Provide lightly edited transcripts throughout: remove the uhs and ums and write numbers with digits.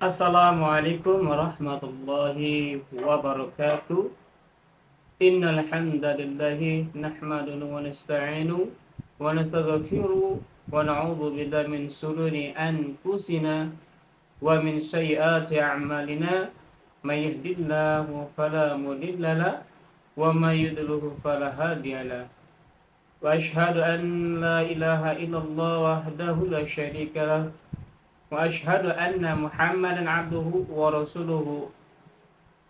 Assalamualaikum warahmatullahi wabarakatuh. Innal hamdalillahi nahmaduhu wa nasta'inu wa nastaghfiruh wa na'udzu billahi min shururi anfusina wa min sayyiati a'malina. May yahdihillahu fala mudilla lahu wa may yudlil fala hadiya lahu. Wa asyhadu an la ilaha illallah wahdahu la syarika lahu wa asyhadu anna Muhammadan abduhu wa rasuluhu.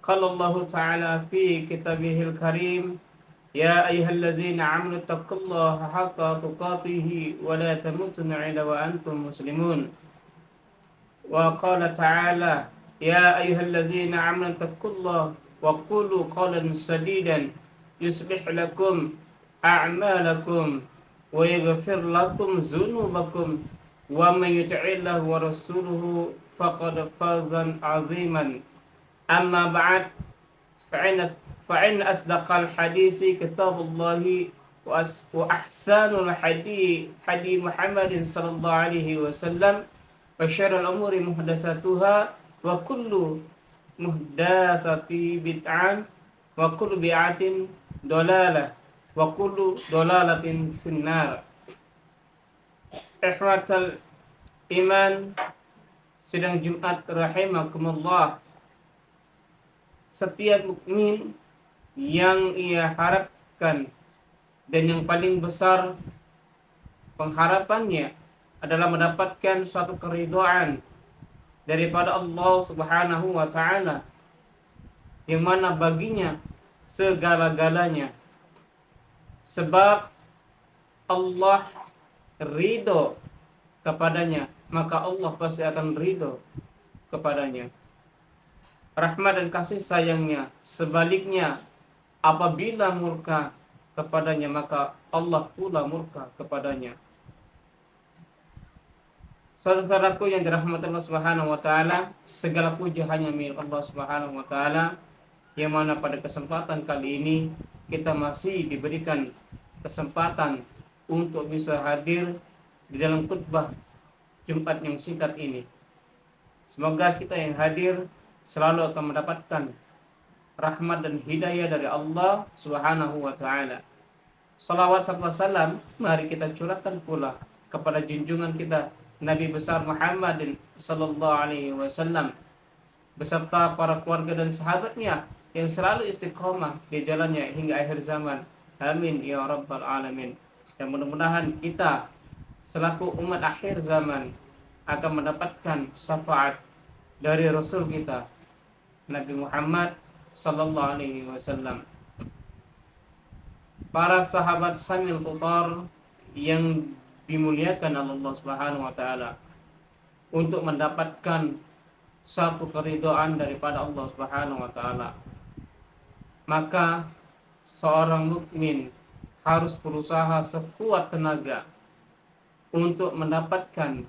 Qala Allah Ta'ala fi kitabihil karim, ya ayyuhallazina amanu taqullaha haqqa tuqatih wa la tamutunna illa wa antum muslimun. Wa qala ta'ala, ya ayyuhallazina amanu taqullaha wa qulu qawlan sadidan yuslih lakum a'malakum wa yaghfir lakum dzunubakum wa may yuti'illahu wa rasuluhu faqad fazan 'aziman. Amma ba'd, fa'in asdaqal hadisi kitabullahi wa ahsanul hadi Muhammadin sallallahu alaihi wasallam wa syarrul umuri muhdatsatuha wa kullu muhdatsati bid'ah wa kullu bid'atin dalalah wa kullu dalalatin finnar. Ikhwatal iman, sidang Jumat rahimakumullah. Setiap mukmin yang ia harapkan dan yang paling besar pengharapannya adalah mendapatkan suatu keridhaan daripada Allah Subhanahu wa taala, yang mana baginya segala-galanya. Sebab Allah ridho kepadanya, maka Allah pasti akan ridho kepadanya. Rahmat dan kasih sayangnya sebaliknya, apabila murka kepadanya, maka Allah pula murka kepadanya. Saudara-saudaraku yang dirahmati Allah Subhanahu wa taala, segala puji hanya milik Allah Subhanahu wa taala, yang mana pada kesempatan kali ini kita masih diberikan kesempatan untuk bisa hadir di dalam khutbah Jumat yang singkat ini. Semoga kita yang hadir selalu akan mendapatkan rahmat dan hidayah dari Allah Subhanahu wa taala. Salawat serta salam mari kita curahkan pula kepada junjungan kita Nabi besar Muhammad sallallahu alaihi wasallam beserta para keluarga dan sahabatnya yang selalu istiqomah di jalannya hingga akhir zaman. Amin ya rabbal alamin. Dan mudah-mudahan kita selaku umat akhir zaman akan mendapatkan syafaat dari Rasul kita Nabi Muhammad sallallahu alaihi wasallam. Para sahabat Samil Tutar yang dimuliakan Allah Subhanahu wa taala, untuk mendapatkan satu keridhaan daripada Allah Subhanahu wa taala, maka seorang mukmin harus berusaha sekuat tenaga untuk mendapatkan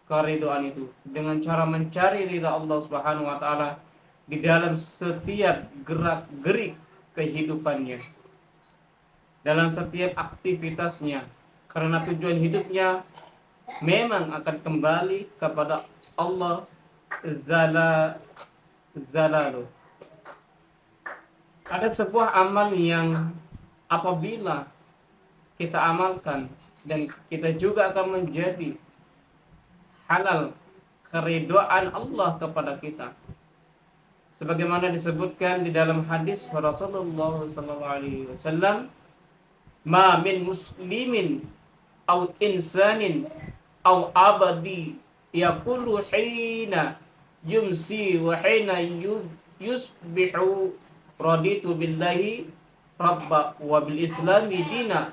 keridhaan itu dengan cara mencari ridha Allah Subhanahu wa taala di dalam setiap gerak-gerik kehidupannya, dalam setiap aktivitasnya, karena tujuan hidupnya memang akan kembali kepada Allah Zalalu. Ada sebuah amal yang apabila kita amalkan dan kita juga akan menjadi halal keridhaan Allah kepada kita, sebagaimana disebutkan di dalam hadis Rasulullah sallallahu alaihi wasallam, ma min muslimin aw insanin aw abadi yaqulu hina yumsi wa hina yusbihu raditu billahi rabba wa bil islami dina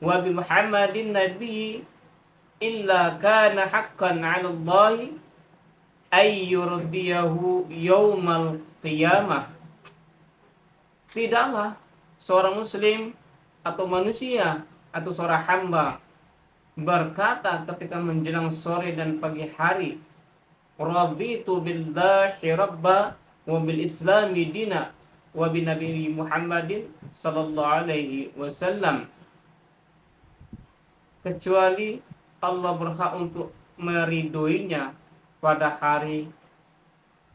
wa bi muhammadin nabi illa kana haqqan 'ala Allah ay yurdiyahu yaumal qiyamah. Tidaklah seorang muslim atau manusia atau seorang hamba berkata ketika menjelang sore dan pagi hari, raditu billahi rabba wa bil islami dina wa bi nabi Muhammadin sallallahu alaihi wasallam, kecuali Allah berhak untuk meridoinya pada hari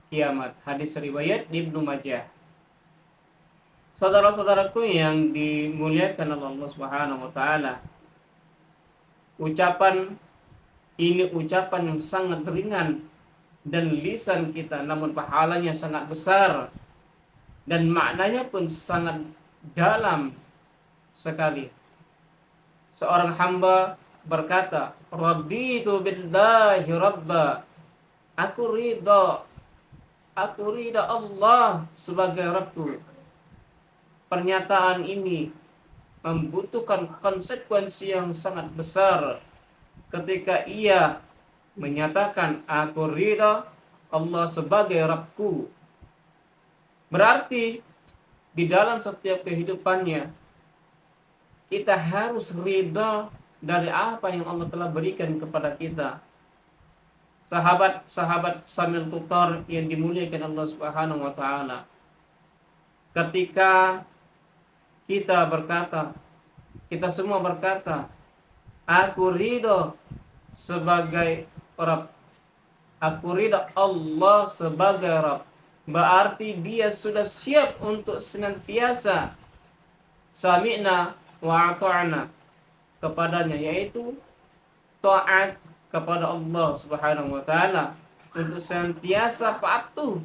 kiamat. Hadis riwayat Ibnu Majah. Saudara-saudaraku yang dimuliakan oleh Allah Subhanahu wa taala, ucapan ini ucapan yang sangat ringan dan lisan kita, namun pahalanya sangat besar dan maknanya pun sangat dalam sekali. Seorang hamba berkata, "Raditu billahi rabba." Aku ridha Allah sebagai Rabbku. Pernyataan ini membutuhkan konsekuensi yang sangat besar ketika ia menyatakan aku ridha Allah sebagai Rabbku. Berarti di dalam setiap kehidupannya kita harus ridha dari apa yang Allah telah berikan kepada kita. Sahabat-sahabat Samil Tutar yang dimuliakan Allah Subhanahu wa taala, ketika kita semua berkata, aku ridho sebagai Rabb, aku ridho Allah sebagai Rabb, berarti dia sudah siap untuk senantiasa sami'na wa ata'na kepadanya, yaitu taat kepada Allah Subhanahu wa taala, untuk senantiasa patuh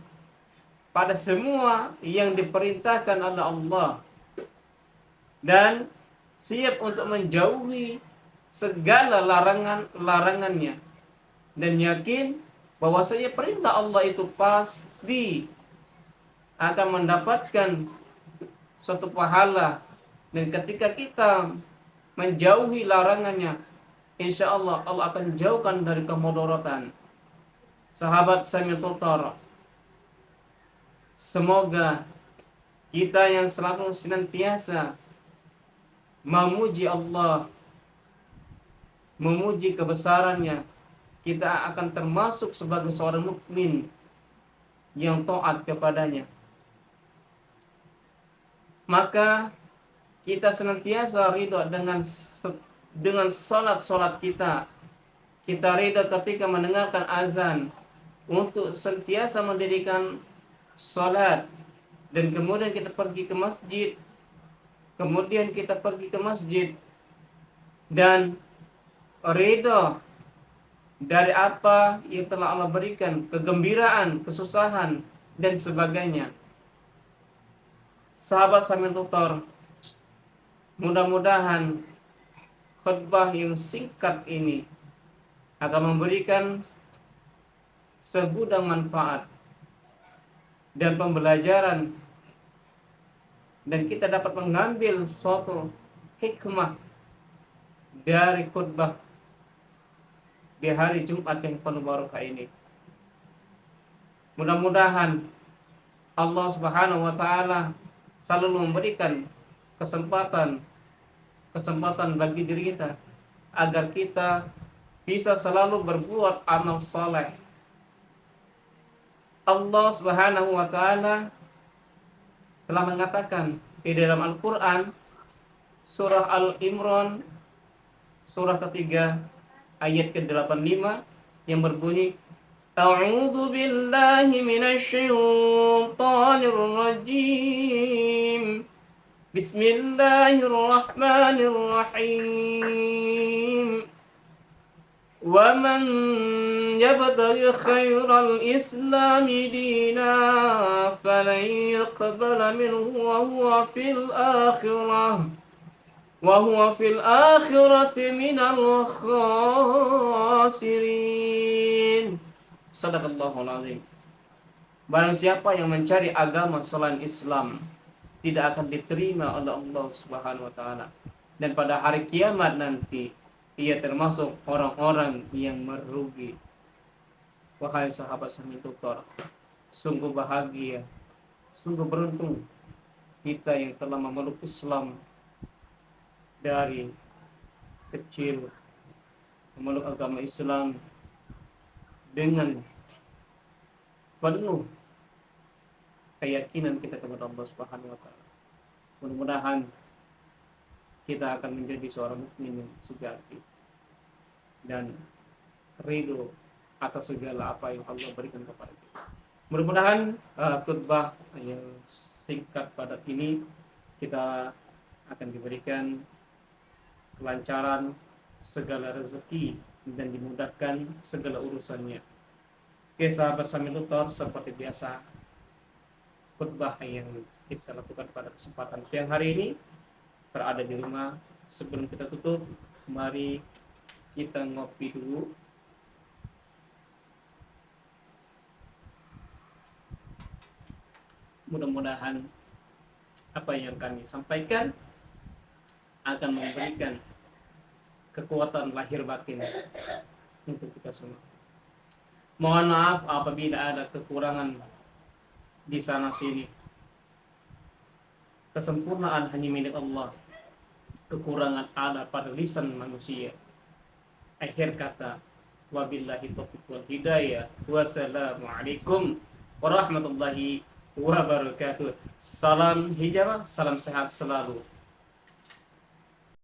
pada semua yang diperintahkan oleh Allah dan siap untuk menjauhi segala larangannya, dan yakin bahwasanya perintah Allah itu pasti akan mendapatkan suatu pahala, dan ketika kita menjauhi larangannya, insya Allah Allah akan jauhkan dari kemudaratan. Sahabat Samil Tutar, semoga kita yang selalu senantiasa memuji Allah, memuji kebesarannya, kita akan termasuk sebagai seorang mukmin yang taat kepadanya. Maka kita senantiasa ridha dengan salat kita. Kita ridha ketika mendengarkan azan untuk senantiasa mendirikan salat, dan kemudian kita pergi ke masjid. Dan ridha dari apa yang telah Allah berikan, kegembiraan, kesusahan, dan sebagainya. Sahabat Samil Tutar, mudah-mudahan khutbah yang singkat ini akan memberikan segudang manfaat dan pembelajaran, dan kita dapat mengambil suatu hikmah dari khutbah di hari Jumat yang penuh barakah ini. Mudah-mudahan Allah Subhanahu wa taala selalu memberikan kesempatan bagi diri kita agar kita bisa selalu berbuat amal saleh. Allah Subhanahu wa taala telah mengatakan di dalam Al-Qur'an surah Al-Imran surah ketiga ayat ke-85 yang berbunyi, A'udzu billahi minasy syaithanir rajim. Bismillahirrahmanirrahim. Wa man yabtaghi khairal islami dina falan yuqbala minhu wa huwa fil akhirati minal khasirin. Sadaqallahul azim. Barang siapa yang mencari agama selain Islam tidak akan diterima oleh Allah Subhanahu wa taala, dan pada hari kiamat nanti ia termasuk orang-orang yang merugi. Wahai sahabat Samil Tutar, sungguh bahagia, sungguh beruntung kita yang telah memeluk Islam dari kecil, memeluk agama Islam dengan penuh keyakinan kita kepada Allah Subhanahu wa taala. Mudah-mudahan kita akan menjadi seorang mukmin yang sejati dan ridho atas segala apa yang Allah berikan kepada kita. Mudah-mudahan khutbah yang singkat padat ini kita akan diberikan kelancaran segala rezeki dan dimudahkan segala urusannya. Oke sahabat Samilutor, seperti biasa khutbah yang kita lakukan pada kesempatan siang hari ini berada di rumah. Sebelum kita tutup, mari kita ngopi dulu. Mudah-mudahan apa yang kami sampaikan akan memberikan kekuatan lahir batin untuk kita semua. Mohon maaf apabila ada kekurangan di sana sini. Kesempurnaan hanya milik Allah. Kekurangan ada pada lisan manusia. Akhir kata, wabillahi taufiq wal hidayah. Wassalamualaikum warahmatullahi wabarakatuh. Salam hijrah, salam sehat selalu.